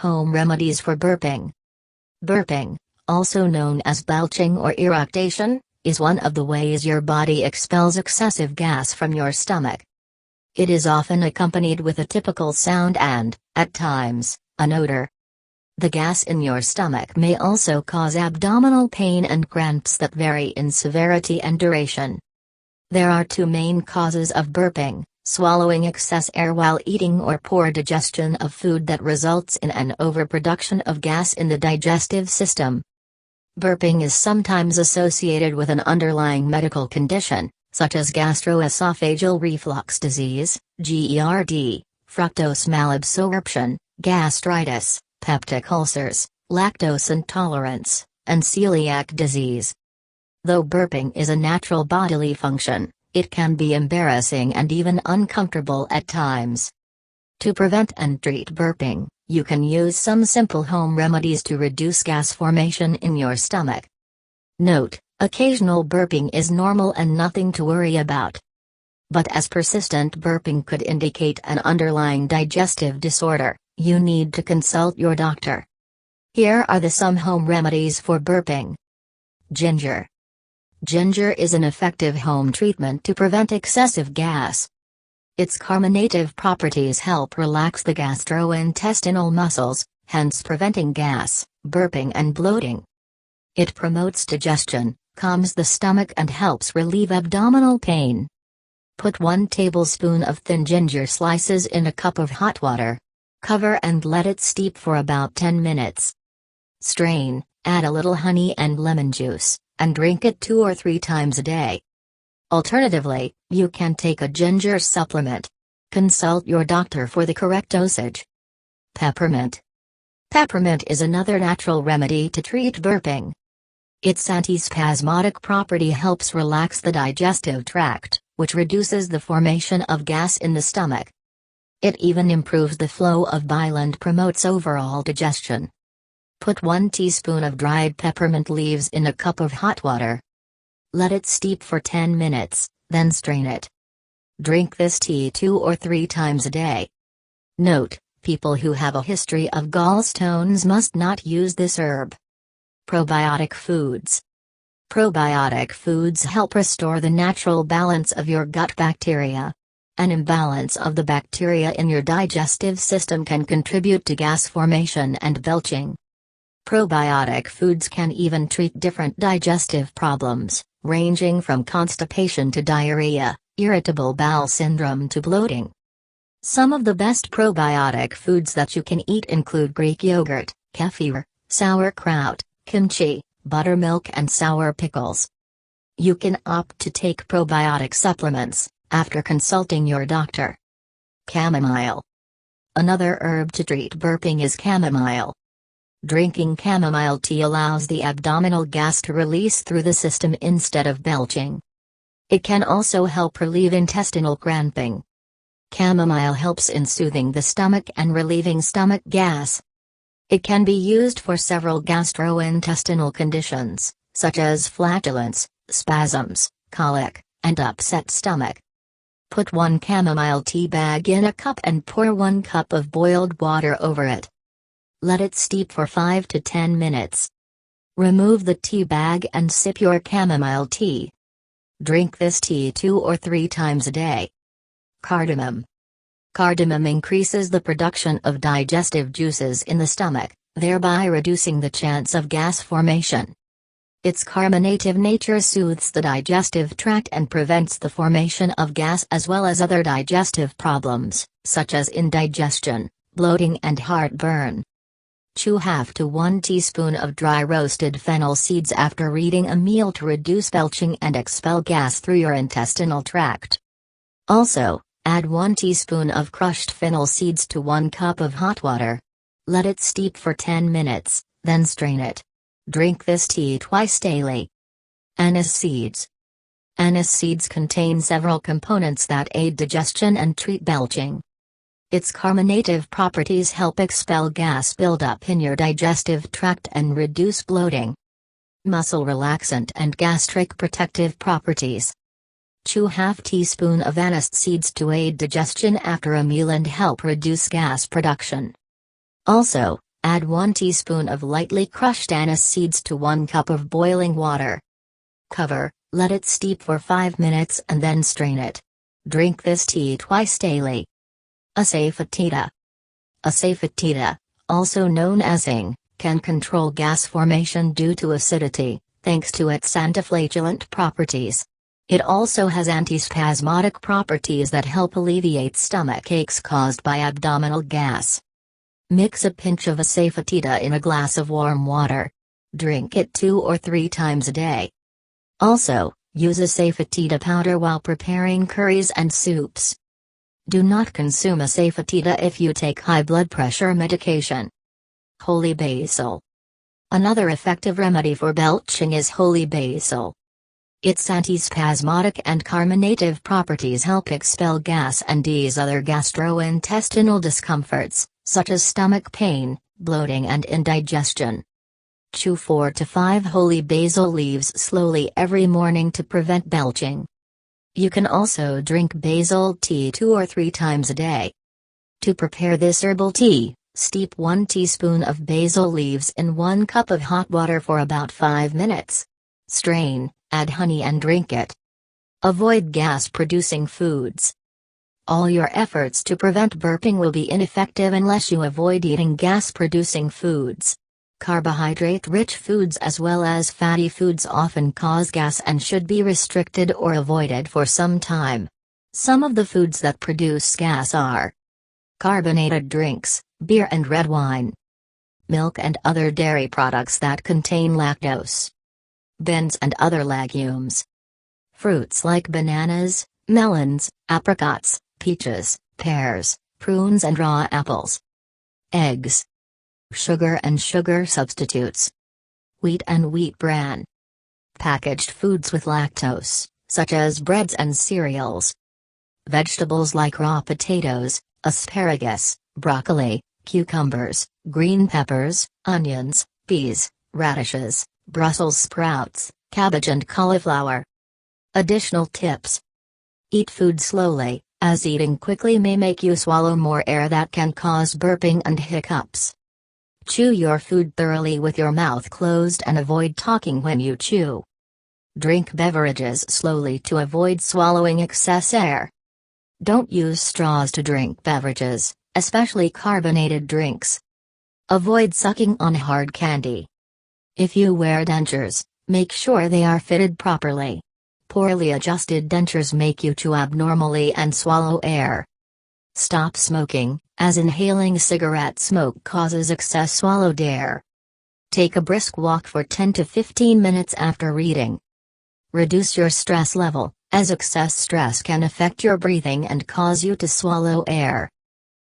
Home remedies for burping. Burping, also known as belching or eructation, is one of the ways your body expels excessive gas from your stomach. It is often accompanied with a typical sound and, at times, an odor. The gas in your stomach may also cause abdominal pain and cramps that vary in severity and duration. There are two main causes of burping: swallowing excess air while eating or poor digestion of food that results in an overproduction of gas in the digestive system. Burping is sometimes associated with an underlying medical condition, such as gastroesophageal reflux disease, GERD, fructose malabsorption, gastritis, peptic ulcers, lactose intolerance, and celiac disease. Though burping is a natural bodily function, it can be embarrassing and even uncomfortable at times. To prevent and treat burping, you can use some simple home remedies to reduce gas formation in your stomach. Note: occasional burping is normal and nothing to worry about. But as persistent burping could indicate an underlying digestive disorder, you need to consult your doctor. Here are some home remedies for burping. Ginger. Ginger is an effective home treatment to prevent excessive gas. Its carminative properties help relax the gastrointestinal muscles, hence preventing gas, burping and bloating. It promotes digestion, calms the stomach and helps relieve abdominal pain. Put 1 tablespoon of thin ginger slices in a cup of hot water. Cover and let it steep for about 10 minutes. Strain, add a little honey and lemon juice, and drink it 2 or 3 times a day. Alternatively, you can take a ginger supplement. Consult your doctor for the correct dosage. Peppermint. Peppermint is another natural remedy to treat burping. Its antispasmodic property helps relax the digestive tract, which reduces the formation of gas in the stomach. It even improves the flow of bile and promotes overall digestion. Put 1 teaspoon of dried peppermint leaves in a cup of hot water. Let it steep for 10 minutes, then strain it. Drink this tea 2 or 3 times a day. Note: people who have a history of gallstones must not use this herb. Probiotic foods. Probiotic foods help restore the natural balance of your gut bacteria. An imbalance of the bacteria in your digestive system can contribute to gas formation and belching. Probiotic foods can even treat different digestive problems, ranging from constipation to diarrhea, irritable bowel syndrome to bloating. Some of the best probiotic foods that you can eat include Greek yogurt, kefir, sauerkraut, kimchi, buttermilk and sour pickles. You can opt to take probiotic supplements after consulting your doctor. Chamomile. Another herb to treat burping is chamomile. Drinking chamomile tea allows the abdominal gas to release through the system instead of belching. It can also help relieve intestinal cramping. Chamomile helps in soothing the stomach and relieving stomach gas. It can be used for several gastrointestinal conditions, such as flatulence, spasms, colic, and upset stomach. Put 1 chamomile tea bag in a cup and pour 1 cup of boiled water over it. Let it steep for 5 to 10 minutes. Remove the tea bag and sip your chamomile tea. Drink this tea 2 or 3 times a day. Cardamom. Cardamom increases the production of digestive juices in the stomach, thereby reducing the chance of gas formation. Its carminative nature soothes the digestive tract and prevents the formation of gas as well as other digestive problems, such as indigestion, bloating and heartburn. Chew half to 1 teaspoon of dry roasted fennel seeds after eating a meal to reduce belching and expel gas through your intestinal tract. Also, add 1 teaspoon of crushed fennel seeds to 1 cup of hot water. Let it steep for 10 minutes, then strain it. Drink this tea twice daily. Anise seeds. Anise seeds contain several components that aid digestion and treat belching. Its carminative properties help expel gas buildup in your digestive tract and reduce bloating. Muscle relaxant and gastric protective properties. Chew half teaspoon of anise seeds to aid digestion after a meal and help reduce gas production. Also, Add 1 teaspoon of lightly crushed anise seeds to 1 cup of boiling water. Cover, let it steep for 5 minutes and then strain it. Drink this tea twice daily. Asafoetida. Asafoetida, also known as ing, can control gas formation due to acidity, thanks to its antiflagellant properties. It also has antispasmodic properties that help alleviate stomach aches caused by abdominal gas. Mix a pinch of asafoetida in a glass of warm water. Drink it 2 or 3 times a day. Also, use asafoetida powder while preparing curries and soups. Do not consume asafoetida if you take high blood pressure medication. Holy basil. Another effective remedy for belching is holy basil. Its antispasmodic and carminative properties help expel gas and ease other gastrointestinal discomforts, such as stomach pain, bloating and indigestion. Chew 4 to 5 holy basil leaves slowly every morning to prevent belching. You can also drink basil tea 2 or 3 times a day. To prepare this herbal tea, steep 1 teaspoon of basil leaves in 1 cup of hot water for about 5 minutes. Strain, add honey and drink it. Avoid gas-producing foods. All your efforts to prevent burping will be ineffective unless you avoid eating gas-producing foods. Carbohydrate-rich foods as well as fatty foods often cause gas and should be restricted or avoided for some time. Some of the foods that produce gas are carbonated drinks, beer and red wine, milk and other dairy products that contain lactose, beans and other legumes, fruits like bananas, melons, apricots, peaches, pears, prunes and raw apples, eggs, sugar and sugar substitutes, wheat and wheat bran, packaged foods with lactose, such as breads and cereals, vegetables like raw potatoes, asparagus, broccoli, cucumbers, green peppers, onions, peas, radishes, Brussels sprouts, cabbage and cauliflower. Additional tips. Eat food slowly, as eating quickly may make you swallow more air that can cause burping and hiccups. Chew your food thoroughly with your mouth closed and avoid talking when you chew. Drink beverages slowly to avoid swallowing excess air. Don't use straws to drink beverages, especially carbonated drinks. Avoid sucking on hard candy. If you wear dentures, make sure they are fitted properly. Poorly adjusted dentures make you chew abnormally and swallow air. Stop smoking, as inhaling cigarette smoke causes excess swallowed air. Take a brisk walk for 10 to 15 minutes after reading. Reduce your stress level, as excess stress can affect your breathing and cause you to swallow air.